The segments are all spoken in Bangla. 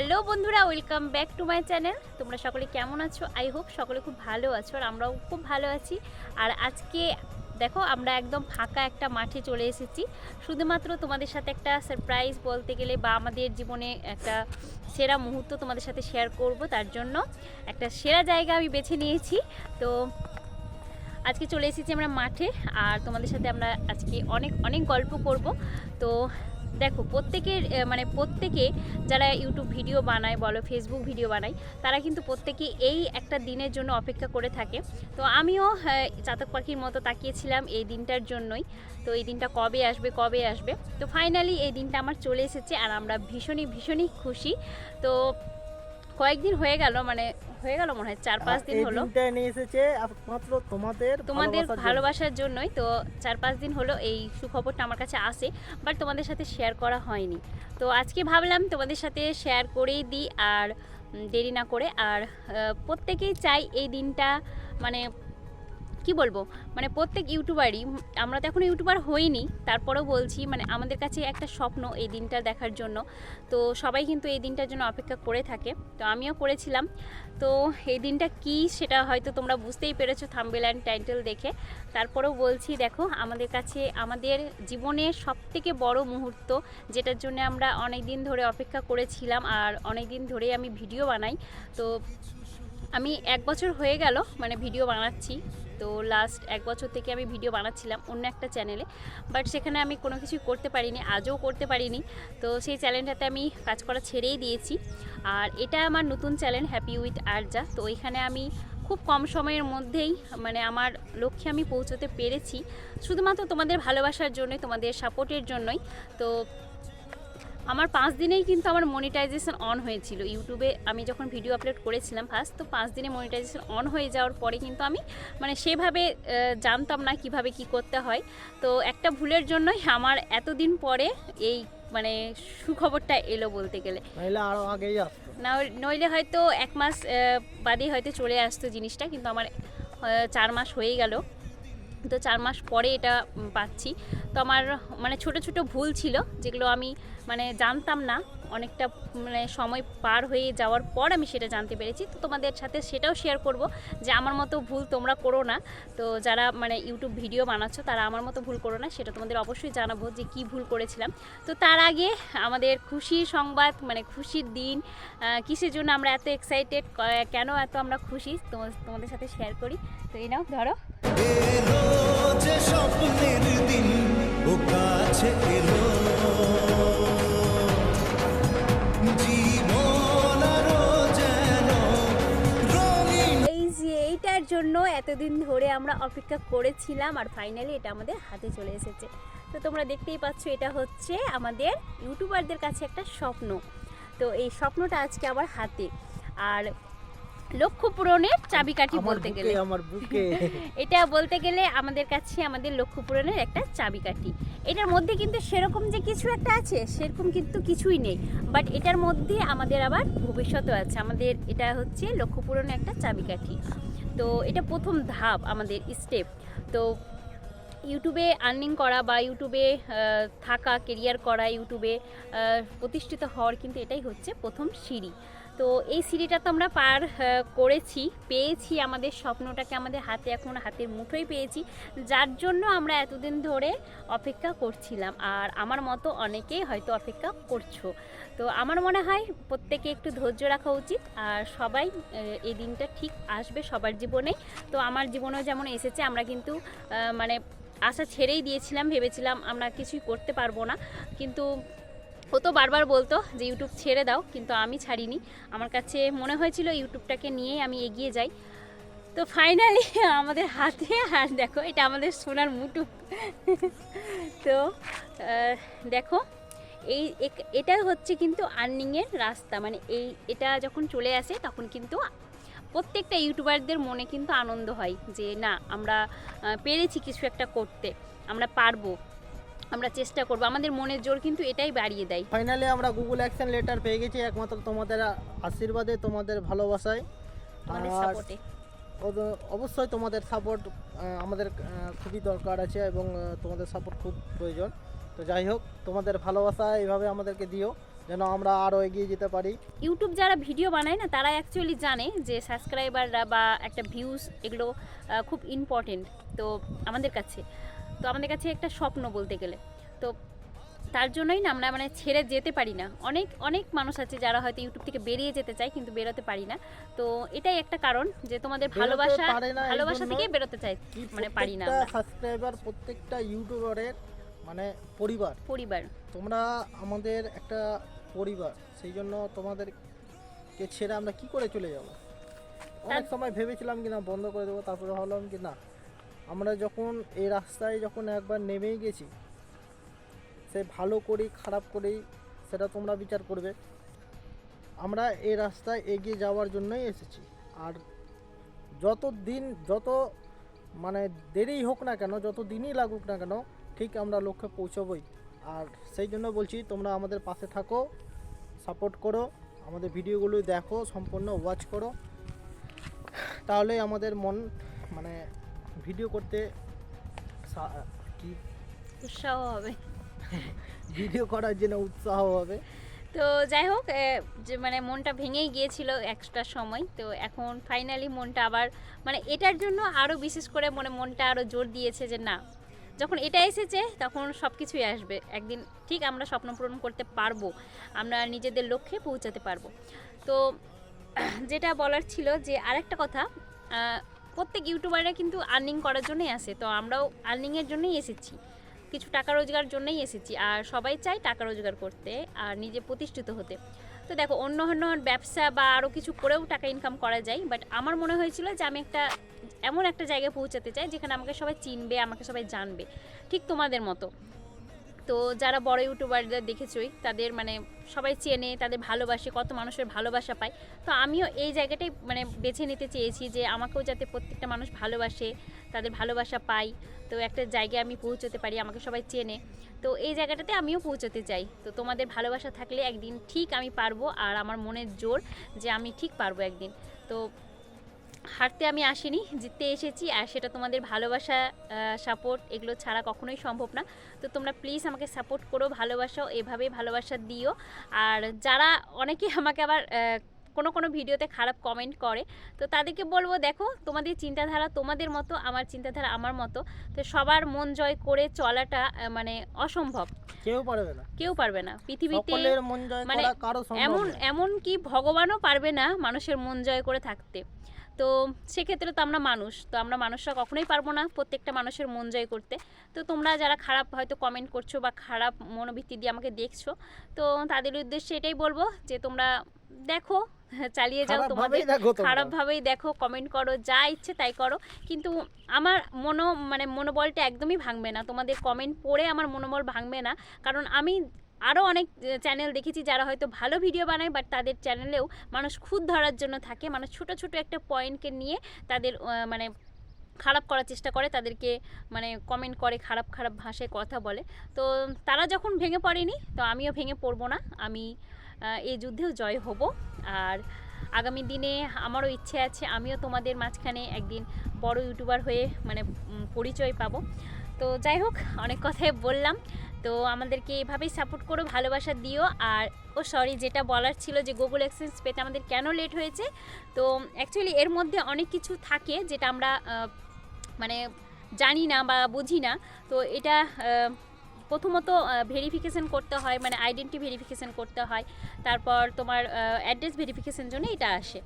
হ্যালো বন্ধুরা, welcome back to my channel. তোমরা সকলে কেমন আছো? আই হোপ সকলে খুব ভালো আছো, আর আমরাও খুব ভালো আছি। আর আজকে দেখো আমরা একদম ফাঁকা একটা মাঠে চলে এসেছি, শুধুমাত্র তোমাদের সাথে একটা সারপ্রাইজ বলতে গেলে বা আমাদের জীবনে একটা সেরা মুহূর্ত তোমাদের সাথে শেয়ার করব। তার জন্য একটা সেরা জায়গা আমি বেছে নিয়েছি। তো আজকে চলে এসেছি আমরা মাঠে, আর তোমাদের সাথে আমরা আজকে অনেক অনেক গল্প করব। তো দেখো, প্রত্যেকে যারা ইউটিউব ভিডিও বানায় বলো, ফেসবুক ভিডিও বানায়, তারা কিন্তু প্রত্যেকে এই একটা দিনের জন্য অপেক্ষা করে থাকে। তো আমিও চাতক পাখির মতো তাকিয়েছিলাম এই দিনটার জন্যই। তো এই দিনটা কবে আসবে কবে আসবে, তো ফাইনালি এই দিনটা আমার চলে এসেছে, আর আমরা ভীষণই ভীষণই খুশি। তো কয়েকদিন হয়ে গেল মনে হয় 4-5 দিন হলো। দিনটা নিয়ে এসেছে একমাত্র তোমাদের ভালোবাসার জন্যই। তো 4-5 দিন হলো এই সুখবরটা আমার কাছে আসে, বাট তোমাদের সাথে শেয়ার করা হয়নি। তো আজকে ভাবলাম তোমাদের সাথে শেয়ার করেই দিই, আর দেরি না করে। আর প্রত্যেকেই চাই এই দিনটা, মানে কি বলবো, মানে প্রত্যেক ইউটিউবারই, আমরা তো এখন ইউটিউবার হইনি, তারপরেও বলছি, মানে আমাদের কাছে একটা স্বপ্ন এই দিনটা দেখার জন্য। তো সবাই কিন্তু এই দিনটার জন্য অপেক্ষা করে থাকে, তো আমিও করেছিলাম। তো এই দিনটা কি সেটা হয়তো তোমরা বুঝতেই পেরেছো থাম্বনেল অ্যান্ড টাইটেল দেখে। তারপরেও বলছি, দেখো আমাদের কাছে আমাদের জীবনের সবথেকে বড় মুহূর্ত, যেটার জন্য আমরা অনেক দিন ধরে অপেক্ষা করেছিলাম, আর অনেক দিন ধরেই আমি ভিডিও বানাই। তো আমি 1 বছর হয়ে গেল মানে ভিডিও বানাচ্ছি। তো লাস্ট 1 বছর থেকে আমি ভিডিও বানাচ্ছিলাম অন্য একটা চ্যানেলে, বাট সেখানে আমি কোনো কিছুই করতে পারিনি, আজও করতে পারিনি। তো সেই চ্যানেলটাতে আমি কাজ করা ছেড়েই দিয়েছি। আর এটা আমার নতুন চ্যানেল, হ্যাপি উইথ আরজা। তো এখানে আমি খুব কম সময়ের মধ্যেই মানে আমার লক্ষ্যে আমি পৌঁছতে পেরেছি, শুধুমাত্র তোমাদের ভালোবাসার জন্যই, তোমাদের সাপোর্টের জন্যই। তো আমার 5 দিনেই কিন্তু আমার মনিটাইজেশন অন হয়েছিল ইউটিউবে। আমি যখন ভিডিও আপলোড করেছিলাম ফার্স্ট, তো 5 দিনে মনিটাইজেশন অন হয়ে যাওয়ার পরে কিন্তু আমি মানে সেভাবে জানতাম না কিভাবে কি করতে হয়। তো একটা ভুলের জন্যই আমার এতদিন পরে এই মানে সুখবরটা এলো বলতে গেলে। নাইলে আরো আগেই আসতো, নইলে হয়তো 1 মাস বাদেই হয়তো চলে আসতো জিনিসটা, কিন্তু আমার 4 মাস হয়ে গেল। তো 4 মাস পরে এটা পাচ্ছি। তো আমার মানে ছোট ছোট ভুল ছিল, যেগুলো আমি মানে জানতাম না, অনেকটা মানে সময় পার হয়ে যাওয়ার পর আমি সেটা জানতে পেরেছি। তো তোমাদের সাথে সেটাও শেয়ার করব যে আমার মতো ভুল তোমরা করো না। তো যারা মানে ইউটিউব ভিডিও বানাচ্ছো তারা আমার মতো ভুল করো না, সেটা তোমাদের অবশ্যই জানাবো যে কি ভুল করেছিলাম। তো তার আগে আমাদের খুশির সংবাদ, মানে খুশির দিন, কিসের জন্য আমরা এত এক্সাইটেড, কেন এত আমরা খুশি, তোমাদের সাথে শেয়ার করি। তো এই নাও ধরো। স্বপ্নের দিন ও কাছে এলো, জীবন আরো যেন রঙিন। এই যে এইটার জন্য এতদিন ধরে আমরা অপেক্ষা করেছিলাম, আর ফাইনালি এটা আমাদের হাতে চলে এসেছে। তো তোমরা দেখতেই পাচ্ছ, এটা হচ্ছে আমাদের ইউটিউবারদের কাছে একটা স্বপ্ন। তো এই স্বপ্নটা আজকে আমার হাতে, আর লক্ষ্য পূরণের চাবিকাঠি বলতে গেলে, আমার বুকে এটা বলতে গেলে আমাদের কাছে আমাদের লক্ষ্য পূরণের একটা চাবিকাঠি। এটার মধ্যে কিন্তু সেরকম যে কিছু একটা আছে সেরকম কিন্তু কিছুই নেই, বাট এটার মধ্যে আমাদের আবার ভবিষ্যৎও আছে। আমাদের এটা হচ্ছে লক্ষ্য পূরণের একটা চাবিকাঠি। তো এটা প্রথম ধাপ, আমাদের স্টেপ। তো ইউটিউবে আর্নিং করা বা ইউটিউবে থাকা, কেরিয়ার করা, ইউটিউবে প্রতিষ্ঠিত হওয়ার কিন্তু এটাই হচ্ছে প্রথম সিঁড়ি। তো এই সিঁড়িটা তো আমরা পার করেছি, পেয়েছি আমাদের স্বপ্নটাকে আমাদের হাতে, এখন হাতের মুঠোই পেয়েছি, যার জন্য আমরা এতদিন ধরে অপেক্ষা করছিলাম। আর আমার মতো অনেকেই হয়তো অপেক্ষা করছো। তো আমার মনে হয় প্রত্যেকে একটু ধৈর্য রাখা উচিত, আর সবাই এই দিনটা ঠিক আসবে সবার জীবনেই। তো আমার জীবনেও যেমন এসেছে, আমরা কিন্তু মানে আশা ছেড়েই দিয়েছিলাম, ভেবেছিলাম আমরা কিছুই করতে পারবো না, কিন্তু ও তো বারবার বলতো যে ইউটিউব ছেড়ে দাও, কিন্তু আমি ছাড়িনি। আমার কাছে মনে হয়েছিল ইউটিউবটাকে নিয়েই আমি এগিয়ে যাই। তো ফাইনালি আমাদের হাতে, আর দেখো এটা আমাদের সোনার মুঠো। তো দেখো এটা হচ্ছে কিন্তু আর্নিংয়ের রাস্তা, মানে এটা যখন চলে আসে তখন কিন্তু প্রত্যেকটা ইউটিউবারদের মনে কিন্তু আনন্দ হয় যে না, আমরা পেরেছি কিছু একটা করতে, আমরা পারবো, আমরা চেষ্টা করবো, আমাদের মনের জোর কিন্তু এটাই বাড়িয়ে দেয়। ফাইনালি আমরা গুগল অ্যাকশন লেটার পেয়ে গেছি, একমাত্র তোমাদের আশীর্বাদে, তোমাদের ভালোবাসায়, আমাদের আর সাপোর্টে। অবশ্যই তোমাদের সাপোর্ট আমাদের খুবই দরকার আছে, এবং তোমাদের সাপোর্ট খুব প্রয়োজন। তো যাই হোক, তোমাদের ভালোবাসা এইভাবে আমাদেরকে দিও, যেন আমরা আরও এগিয়ে যেতে পারি। ইউটিউব যারা ভিডিও বানায় না তারা অ্যাকচুয়ালি জানে যে সাবস্ক্রাইবাররা বা একটা ভিউজ এগুলো খুব ইম্পর্টেন্ট তো আমাদের কাছে একটা স্বপ্ন বলতে গেলে। তো তার জন্যই না আমরা মানে ছেড়ে যেতে পারি না। অনেক অনেক মানুষ আছে যারা হয়তো ইউটিউব থেকে বেরিয়ে যেতে চায় কিন্তু বেরোতে পারি না। তো এটাই একটা কারণ যে তোমাদের বেরোতে পারে না, এই ভালোবাসা জন্য থেকে বেরোতে চাই, কি মানে পারি না প্রত্যেকটা আমরা। সাবস্ক্রাইবার, প্রত্যেকটা ইউটিউবারের মানে পরিবার তোমরা আমাদের একটা পরিবার, সেই জন্য তোমাদেরকে ছেড়ে আমরা কি করে চলে যাব। অনেক সময় ভেবেছিলাম কি না বন্ধ করে দেবো, তারপরে ভাবলাম কি না, আমরা যখন এই রাস্তায় যখন একবার নেমেই গেছি, সে ভালো করি খারাপ করি সেটা তোমরা বিচার করবে। আমরা এই রাস্তায় এগিয়ে যাওয়ার জন্যই এসেছি। আর যত মানে দেরি হোক না কেন, যত দিনই লাগুক না কেন, ঠিক আমরা লক্ষ্যে পৌঁছবই। আর সেই জন্য বলছি তোমরা আমাদের পাশে থাকো, সাপোর্ট করো, আমাদের ভিডিওগুলো দেখো, সম্পূর্ণ ওয়াচ করো, তাহলে আমাদের মন মানে ভিডিও করতে কি উৎসাহ হবে, ভিডিও করার জন্য উৎসাহ হবে। তো যাই হোক যে মানে মনটা ভেঙেই গিয়েছিল একটা সময়, তো এখন ফাইনালি মনটা আবার মানে এটার জন্য আরও বিশেষ করে মনটা আরও জোর দিয়েছে যে না, যখন এটা এসেছে তখন সব কিছুই আসবে একদিন, ঠিক আমরা স্বপ্ন পূরণ করতে পারবো, আমরা নিজেদের লক্ষ্যে পৌঁছাতে পারবো। তো যেটা বলার ছিল যে আরেকটা কথা, প্রত্যেক ইউটিউবাররা কিন্তু আর্নিং করার জন্যই আসে, তো আমরাও আর্নিংয়ের জন্যই এসেছি, কিছু টাকা রোজগার জন্যই এসেছি। আর সবাই চায় টাকা রোজগার করতে আর নিজে প্রতিষ্ঠিত হতে। তো দেখো অন্য ব্যবসা বা আরও কিছু করেও টাকা ইনকাম করা যায়, বাট আমার মনে হয়েছিল যে আমি এমন একটা জায়গায় পৌঁছাতে চাই যেখানে আমাকে সবাই চিনবে, আমাকে সবাই জানবে, ঠিক তোমাদের মতো। তো যারা বড় ইউটিউবারদের দেখেছই, তাদের মানে সবাই চেনে, তাদের ভালোবাসে, কত মানুষের ভালোবাসা পায়। তো আমিও এই জায়গাটাই মানে বেছে নিতে চেয়েছি যে আমাকেও যাতে প্রত্যেকটা মানুষ ভালোবাসে, তাদের ভালোবাসা পাই, তো একটা জায়গায় আমি পৌঁছতে পারি, আমাকে সবাই চেনে। তো এই জায়গাটাতে আমিও পৌঁছতে চাই। তো তোমাদের ভালোবাসা থাকলে একদিন ঠিক আমি পারবো, আর আমার মনের জোর যে আমি ঠিক পারবো একদিন। তো হারতে আমি আসিনি, জিততে এসেছি, আর সেটা তোমাদের ভালোবাসা, সাপোর্ট এগুলো ছাড়া কখনোই সম্ভব না। তো তোমরা প্লিজ আমাকে সাপোর্ট করো, ভালোবাসাও, এভাবেই ভালোবাসা দিও। আর যারা অনেকে আমাকে আবার কোনো ভিডিওতে খারাপ কমেন্ট করে, তো তাদেরকে বলবো দেখো তোমাদের চিন্তাধারা তোমাদের মতো, আমার চিন্তাধারা আমার মতো, তো সবার মন জয় করে চলাটা মানে অসম্ভব, কেউ পারবে না পৃথিবীতে, মানে এমন কি ভগবানও পারবে না মানুষের মন জয় করে থাকতে। তো সেক্ষেত্রে তো আমরা মানুষ, তো আমরা মানুষরা কখনোই পারবো না প্রত্যেকটা মানুষের মন জয় করতে। তো তোমরা যারা খারাপ হয়তো কমেন্ট করছো বা খারাপ মনোবৃত্তি দিয়ে আমাকে দেখছো, তো তাদের উদ্দেশ্যে এটাই বলবো যে তোমরা দেখো, চালিয়ে যাও, তোমাদের খারাপভাবেই দেখো, কমেন্ট করো, যা ইচ্ছে তাই করো, কিন্তু আমার মনোবলটা একদমই ভাঙবে না। তোমাদের কমেন্ট পড়ে আমার মনোবল ভাঙবে না, কারণ আমি আরও অনেক চ্যানেল দেখেছি যারা হয়তো ভালো ভিডিও বানায়, বাট তাদের চ্যানেলেও মানুষ খুদ ধরার জন্য থাকে, মানুষ ছোট ছোট একটা পয়েন্টকে নিয়ে তাদের মানে খারাপ করার চেষ্টা করে, তাদেরকে মানে কমেন্ট করে, খারাপ ভাষায় কথা বলে। তো তারা যখন ভেঙে পড়েনি, তো আমিও ভেঙে পড়বো না, আমি এই যুদ্ধেও জয় হব। আর আগামী দিনে আমারও ইচ্ছে আছে আমিও তোমাদের মাঝখানে একদিন বড় ইউটিউবার হয়ে মানে পরিচয় পাবো। তো যাই হোক, অনেক কথাই বললাম, তো আমাদেরকে এভাবেই সাপোর্ট করো, ভালোবাসা দিও। আর সরি, যেটা বলার ছিল যে গুগল এক্সচেঞ্জ পেতে আমাদের কেন লেট হয়েছে, তো অ্যাকচুয়ালি এর মধ্যে অনেক কিছু থাকে যেটা আমরা মানে জানি না বা বুঝি না। তো এটা প্রথমত ভেরিফিকেশান করতে হয়, মানে আইডেন্টি ভেরিফিকেশান করতে হয়, তারপর তোমার অ্যাড্রেস ভেরিফিকেশানের জন্য এটা আসে।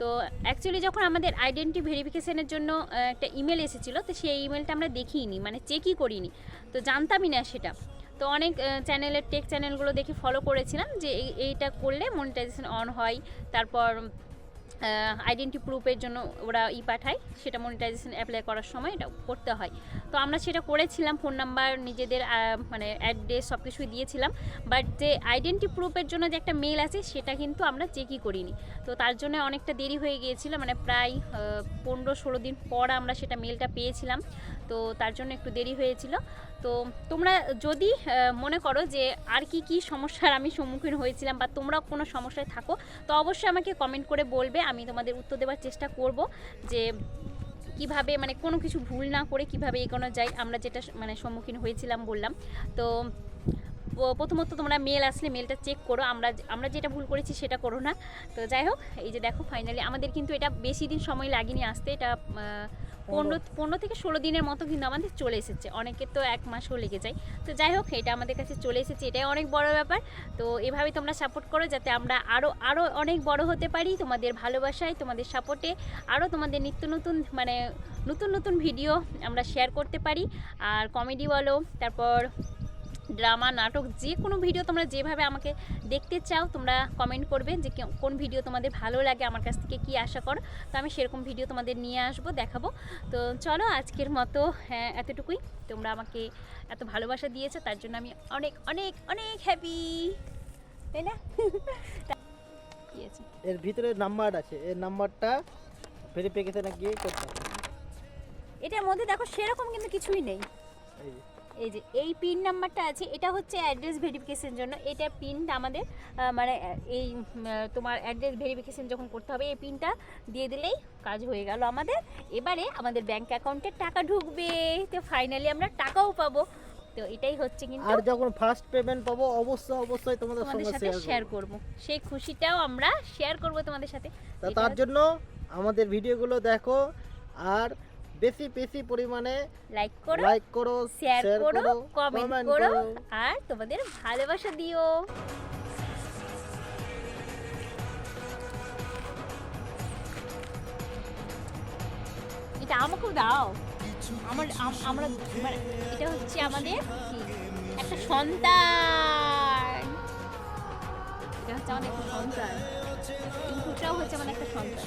তো অ্যাকচুয়ালি যখন আমাদের আইডেন্টি ভেরিফিকেশানের জন্য একটা ইমেল এসেছিলো, তো সেই ইমেলটা আমরা দেখিনি, মানে চেকই করিনি, তো জানতামই না সেটা। তো অনেক চ্যানেলের টেক চ্যানেলগুলো দেখে ফলো করেছিলাম যে এইটা করলে মনিটাইজেশন অন হয়, তারপর আইডেন্টি প্রুফের জন্য ওরা পাঠায়, সেটা মনিটাইজেশন অ্যাপ্লাই করার সময় এটা করতে হয়। তো আমরা সেটা করেছিলাম, ফোন নাম্বার, নিজেদের মানে অ্যাড্রেস সব কিছুই দিয়েছিলাম, বাট যে আইডেন্টি প্রুফের জন্য যে একটা মেল আছে সেটা কিন্তু আমরা চেকই করিনি। তো তার জন্য অনেকটা দেরি হয়ে গিয়েছিল, মানে প্রায় 15-16 দিন পর আমরা সেটা মেলটা পেয়েছিলাম, তো তার জন্য একটু দেরি হয়েছিল। তো তোমরা যদি মনে করো যে আর কি সমস্যার আমি সম্মুখীন হয়েছিলাম বা তোমরা কোনো সমস্যায় থাকো, তো অবশ্যই আমাকে কমেন্ট করে বলবে, আমি তোমাদের উত্তর দেওয়ার চেষ্টা করব যে কিভাবে মানে কোনো কিছু ভুল না করে কিভাবে এগোনো যায়। আমরা যেটা মানে সম্মুখীন হয়েছিলাম বললাম। তো প্রথমত তোমরা মেল আসলে মেলটা চেক করো, আমরা যেটা ভুল করেছি সেটা করো না। তো যাই হোক, এই যে দেখো ফাইনালি আমাদের কিন্তু এটা বেশি দিন সময় লাগেনি আসতে, এটা 15 থেকে 16 দিনের মতো কিন্তু আমাদের চলে এসেছে, অনেকের তো 1 মাসও লেগে যায়। তো যাই হোক, এটা আমাদের কাছে চলে এসেছে, এটাই অনেক বড় ব্যাপার। তো এভাবে তোমরা সাপোর্ট করো যাতে আমরা আরও অনেক বড় হতে পারি, তোমাদের ভালোবাসায়, তোমাদের সাপোর্টে আরও তোমাদের নিত্য নতুন মানে নতুন নতুন ভিডিও আমরা শেয়ার করতে পারি। আর কমেডি বলো, তারপর ড্রামা, নাটক, যে কোনো ভিডিও তোমরা যেভাবে আমাকে দেখতে চাও তোমরা কমেন্ট করবে যে কোন ভিডিও তোমাদের ভালো লাগে, আমার কাছ থেকে কী আশা করো। তো আমি সেরকম ভিডিও তোমাদের নিয়ে আসবো, দেখাবো। তো চলো আজকের মতো এতটুকুই। তোমরা আমাকে এত ভালোবাসা দিয়েছো, তার জন্য আমি অনেক অনেক অনেক হ্যাপি, তাই না? কি আছে এর ভিতরে নাম্বার আছে, এর নাম্বারটা ভেরিফিকেশনে গিয়ে করতে হবে। এটার মধ্যে দেখো সেরকম কিন্তু কিছুই নেই। এই যে এই যে এই পিন নাম্বারটা আছে, এটা হচ্ছে অ্যাড্রেস ভেরিফিকেশন জন্য। এটা পিনটা আমাদের মানে এই তোমার অ্যাড্রেস ভেরিফিকেশন যখন করতে হবে, এই পিনটা দিয়ে দিলেই কাজ হয়ে গেল আমাদের। এবারে আমাদের ব্যাংক অ্যাকাউন্টে টাকা ঢুকবে, তো ফাইনালি আমরা টাকাও পাবো। তো এটাই হচ্ছে কিন্তু, আর যখন ফার্স্ট পেমেন্ট পাবো অবশ্যই তোমাদের তোমাদের সঙ্গে সাথে শেয়ার শেয়ার করব, সেই খুশিটাও আমরা শেয়ার করব তোমাদের সাথে। এটা তার জন্য আমাদের ভিডিওগুলো দেখো, আর বেশি বেশি পরিমাণে লাইক করো, লাইক করো, শেয়ার করো, কমেন্ট কমেন্ট করো, আর তোমাদের ভালোবাসা দিও। এটা আমাকেও দাও, আমরা মানে এটা হচ্ছে আমাদের কি একটা সন্তান, এটা হচ্ছে আমাদের একটা সন্তান, ইনপুটটাও হচ্ছে আমাদের একটা সন্তান।